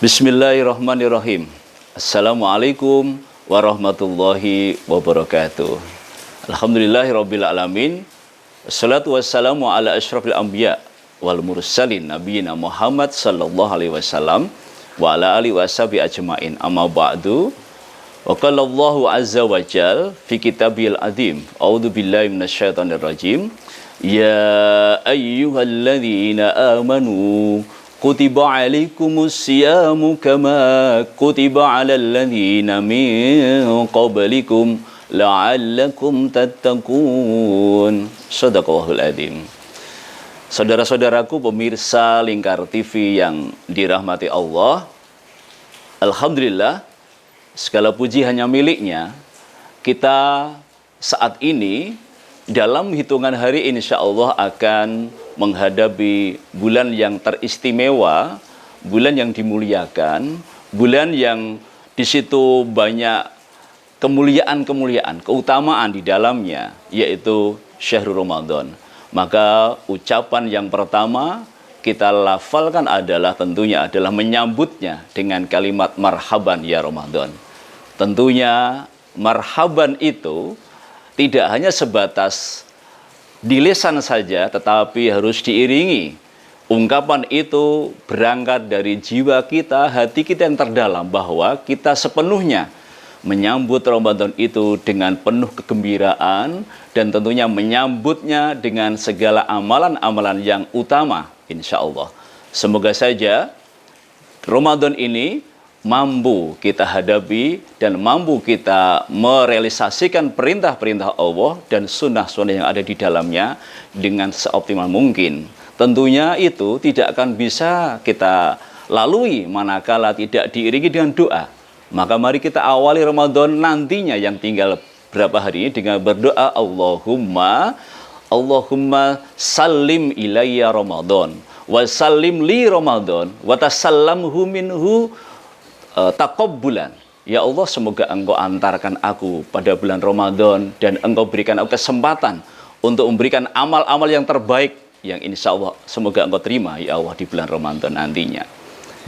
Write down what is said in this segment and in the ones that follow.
Bismillahirrahmanirrahim. Assalamualaikum warahmatullahi wabarakatuh. Alhamdulillahirabbil alamin. Wassalatu wassalamu ala asyrafil anbiya wal mursalin nabiyina Muhammad sallallahu alaihi wasallam wa ala alihi washabi ajmain. Amma ba'du. Wa qala Allahu azza wa jal fi kitabil azim. A'udzu billahi minasyaitonir rajim. Ya ayyuhalladzina amanu kutiba alaikumus siyamu kama kutiba alal ladzina min qablikum la'allakum tattaqun. Shadaqallahul adzim. Saudara-saudaraku pemirsa Lingkar TV yang dirahmati Allah, alhamdulillah segala puji hanya miliknya. Kita saat ini dalam hitungan hari insya Allah akan menghadapi bulan yang teristimewa, bulan yang dimuliakan, bulan yang di situ banyak kemuliaan-kemuliaan, keutamaan di dalamnya, yaitu Syahrul Ramadan. Maka ucapan yang pertama kita lafalkan adalah tentunya adalah menyambutnya dengan kalimat marhaban ya Ramadan. Tentunya marhaban itu tidak hanya sebatas di lisan saja, tetapi harus diiringi. Ungkapan itu berangkat dari jiwa kita, hati kita yang terdalam, bahwa kita sepenuhnya menyambut Ramadan itu dengan penuh kegembiraan dan tentunya menyambutnya dengan segala amalan-amalan yang utama, insya Allah. Semoga saja Ramadan ini mampu kita hadapi dan mampu kita merealisasikan perintah-perintah Allah dan sunnah-sunnah yang ada di dalamnya dengan seoptimal mungkin. Tentunya itu tidak akan bisa kita lalui manakala tidak diiringi dengan doa. Maka mari kita awali Ramadan nantinya yang tinggal berapa hari ini dengan berdoa Allahumma sallim ilayya Ramadan wa sallim li Ramadan wa tasallamhu minhu taqabbulan. Ya Allah, semoga Engkau antarkan aku pada bulan Ramadan dan Engkau berikan aku kesempatan untuk memberikan amal-amal yang terbaik yang insya Allah semoga Engkau terima ya Allah di bulan Ramadan nantinya.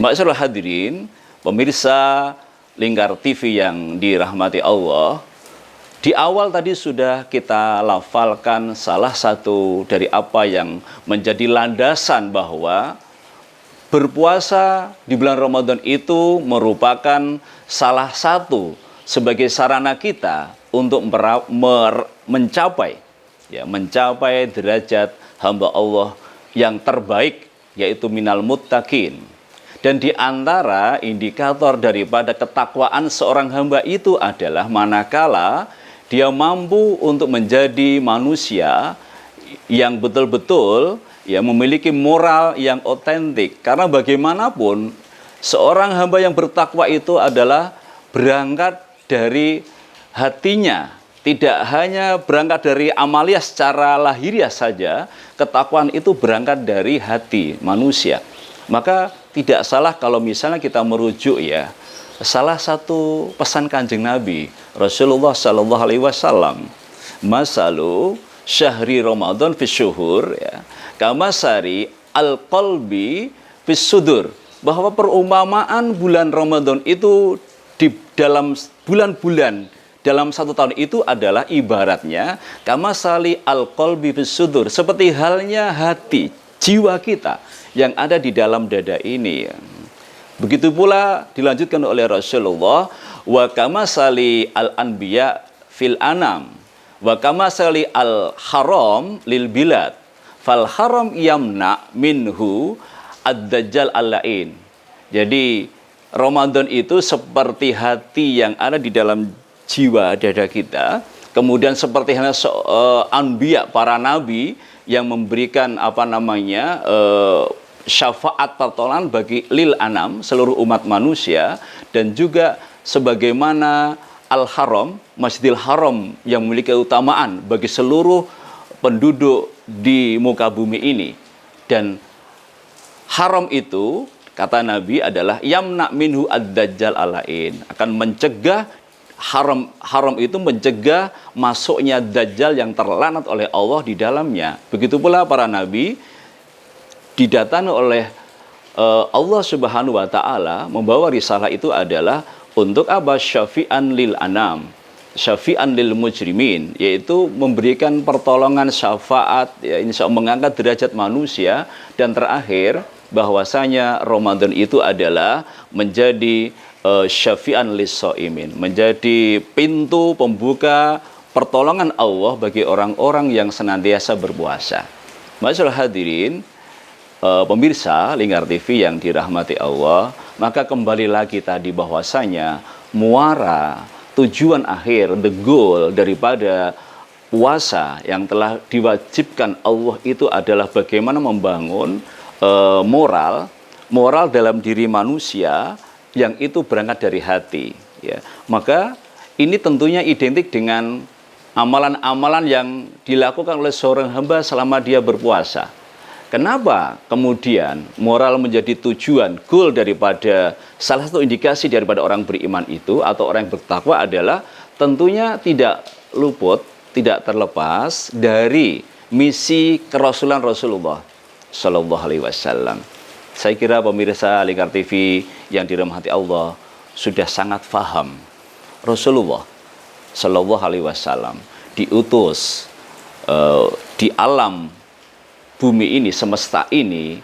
Ma'asyiral hadirin, pemirsa Lingkar TV yang dirahmati Allah, di awal tadi sudah kita lafalkan salah satu dari apa yang menjadi landasan bahwa berpuasa di bulan Ramadan itu merupakan salah satu sebagai sarana kita untuk mencapai derajat hamba Allah yang terbaik, yaitu minal muttaqin. Dan di antara indikator daripada ketakwaan seorang hamba itu adalah manakala dia mampu untuk menjadi manusia yang betul-betul memiliki moral yang otentik. Karena bagaimanapun seorang hamba yang bertakwa itu adalah berangkat dari hatinya, tidak hanya berangkat dari amalia secara lahiriah saja. Ketakwaan itu berangkat dari hati manusia. Maka tidak salah kalau misalnya kita merujuk salah satu pesan Kanjeng Nabi Rasulullah Shallallahu Alaihi Wasallam, masalu syahri Ramadan fi syuhur kamasari al-qalbi fis sudur, bahwa perumpamaan bulan Ramadan itu di dalam bulan-bulan dalam satu tahun itu adalah ibaratnya kamasali al-qalbi fis sudur, seperti halnya hati jiwa kita yang ada di dalam dada ini. Begitu pula dilanjutkan oleh Rasulullah, wa kamasali al-anbiya fil anam wa kamasali al-haram lil bilad fal haram yamna minhu ad-dajjal al-lain. Jadi Ramadan itu seperti hati yang ada di dalam jiwa dada kita, kemudian seperti anbiya, para nabi yang memberikan syafaat pertolongan bagi lil anam, seluruh umat manusia, dan juga sebagaimana al-haram, Masjidil Haram yang memiliki keutamaan bagi seluruh penduduk di muka bumi ini. Dan haram itu, kata Nabi, adalah yamna minhu ad-dajjal alain, akan mencegah haram itu mencegah masuknya dajjal yang terlanat oleh Allah di dalamnya. Begitu pula para nabi didatangi oleh Allah Subhanahu wa taala membawa risalah itu adalah untuk apa? Syafi'an lil anam, syafi'an lil mujrimin, yaitu memberikan pertolongan syafaat, ya, insya Allah mengangkat derajat manusia. Dan terakhir bahwasanya Ramadan itu adalah menjadi syafi'an lis shaimin, menjadi pintu pembuka pertolongan Allah bagi orang-orang yang senantiasa berpuasa. Masyaallah hadirin, pemirsa Lingkar TV yang dirahmati Allah, maka kembali lagi tadi bahwasanya muara, tujuan akhir, the goal daripada puasa yang telah diwajibkan Allah itu adalah bagaimana membangun moral dalam diri manusia yang itu berangkat dari hati, ya. Maka ini tentunya identik dengan amalan-amalan yang dilakukan oleh seorang hamba selama dia berpuasa. Kenapa kemudian moral menjadi tujuan, goal daripada salah satu indikasi daripada orang beriman itu atau orang yang bertakwa adalah tentunya tidak luput, tidak terlepas dari misi kerasulan Rasulullah Shallallahu Alaihi Wasallam. Saya kira pemirsa Lingkar TV yang dirahmati Allah sudah sangat faham Rasulullah Shallallahu Alaihi Wasallam diutus di alam bumi ini, semesta ini,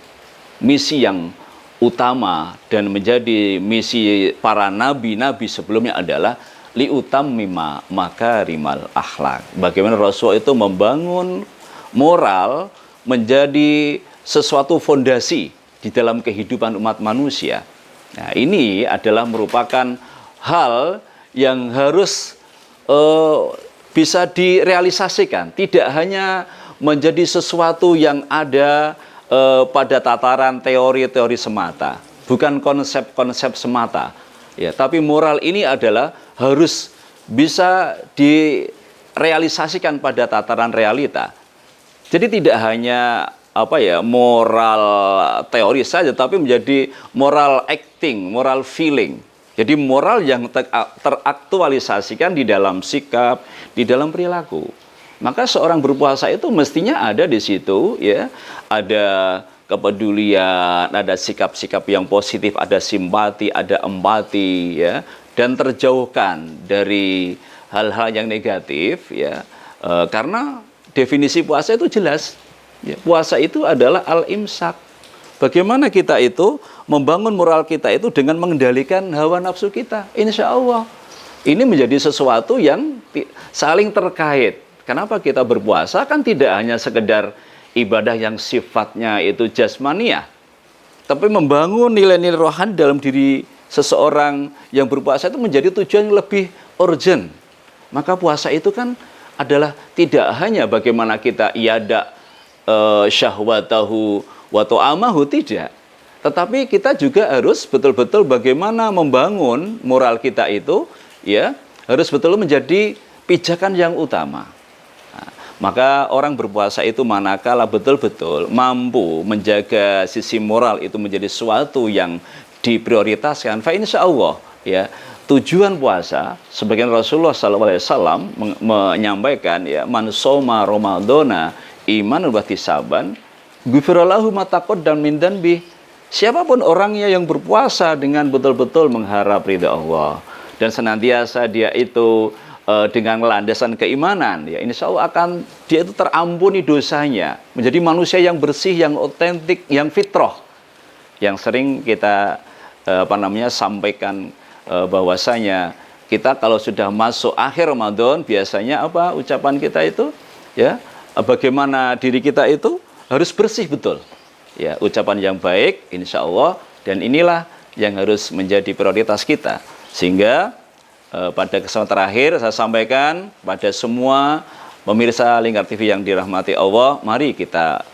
misi yang utama dan menjadi misi para nabi-nabi sebelumnya adalah liutammima makarimal akhlak. Bagaimana Rasul itu membangun moral menjadi sesuatu fondasi di dalam kehidupan umat manusia. Nah, ini adalah merupakan hal yang harus bisa direalisasikan, tidak hanya menjadi sesuatu yang ada pada tataran teori-teori semata, bukan konsep-konsep semata, ya. Tapi moral ini adalah harus bisa direalisasikan pada tataran realita. Jadi tidak hanya moral teori saja, tapi menjadi moral acting, moral feeling. Jadi moral yang teraktualisasikan di dalam sikap, di dalam perilaku. Maka seorang berpuasa itu mestinya ada di situ, ya, ada kepedulian, ada sikap-sikap yang positif, ada simpati, ada empati, ya, dan terjauhkan dari hal-hal yang negatif, ya, karena definisi puasa itu jelas, ya, puasa itu adalah al-imsak. Bagaimana kita itu membangun moral kita itu dengan mengendalikan hawa nafsu kita, insya Allah. Ini menjadi sesuatu yang saling terkait. Kenapa kita berpuasa? Kan tidak hanya sekedar ibadah yang sifatnya itu jasmaniah, tapi membangun nilai-nilai rohani dalam diri seseorang yang berpuasa itu menjadi tujuan yang lebih urgent. Maka puasa itu kan adalah tidak hanya bagaimana kita iada syahwatahu wa ta'amahu, tidak. Tetapi kita juga harus betul-betul bagaimana membangun moral kita itu, ya, harus betul menjadi pijakan yang utama. Maka orang berpuasa itu manakala betul-betul mampu menjaga sisi moral itu menjadi sesuatu yang diprioritaskan, fa insya Allah, ya, tujuan puasa sebagian Rasulullah SAW menyampaikan, ya, man shoma ramadhana imanan wa ihtisaban ghufira lahu ma taqaddama min dzanbi. Siapapun orangnya yang berpuasa dengan betul-betul mengharap ridha Allah dan senantiasa dia itu dengan landasan keimanan, ya, insya Allah akan dia itu terampuni dosanya, menjadi manusia yang bersih, yang otentik, yang fitrah. Yang sering kita sampaikan bahwasanya kita kalau sudah masuk akhir Ramadan biasanya apa ucapan kita itu, ya, bagaimana diri kita itu harus bersih betul, ya, ucapan yang baik insya Allah, dan inilah yang harus menjadi prioritas kita. Sehingga pada kesempatan terakhir saya sampaikan pada semua pemirsa Lingkar TV yang dirahmati Allah, mari kita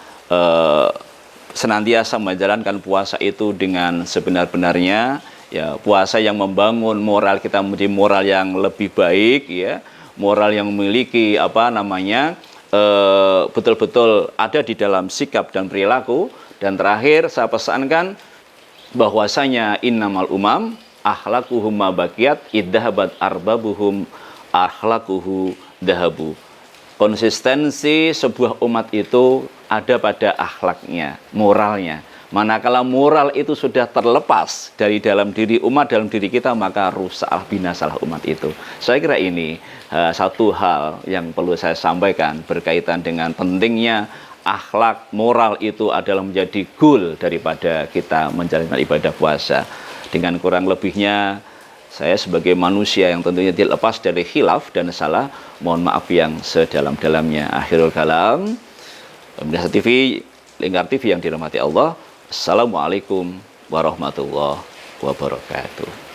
senantiasa menjalankan puasa itu dengan sebenar-benarnya, ya, puasa yang membangun moral kita menjadi moral yang lebih baik, ya, moral yang memiliki betul-betul ada di dalam sikap dan perilaku. Dan terakhir saya pesankan bahwasanya innamal umam akhlaquhum mabakiyat idhabat arbabuhum akhlaquhu dahabu. Konsistensi sebuah umat itu ada pada akhlaknya, moralnya. Manakala moral itu sudah terlepas dari dalam diri umat, dalam diri kita, maka rusaklah, binasalah umat itu. Saya kira ini satu hal yang perlu saya sampaikan berkaitan dengan pentingnya akhlak moral itu adalah menjadi goal daripada kita menjalankan ibadah puasa. Dengan kurang lebihnya, saya sebagai manusia yang tentunya tidak lepas dari khilaf dan salah, mohon maaf yang sedalam-dalamnya. Akhirul kalam, Pemirsa TV, Lingkar TV yang dirahmati Allah. Assalamualaikum warahmatullahi wabarakatuh.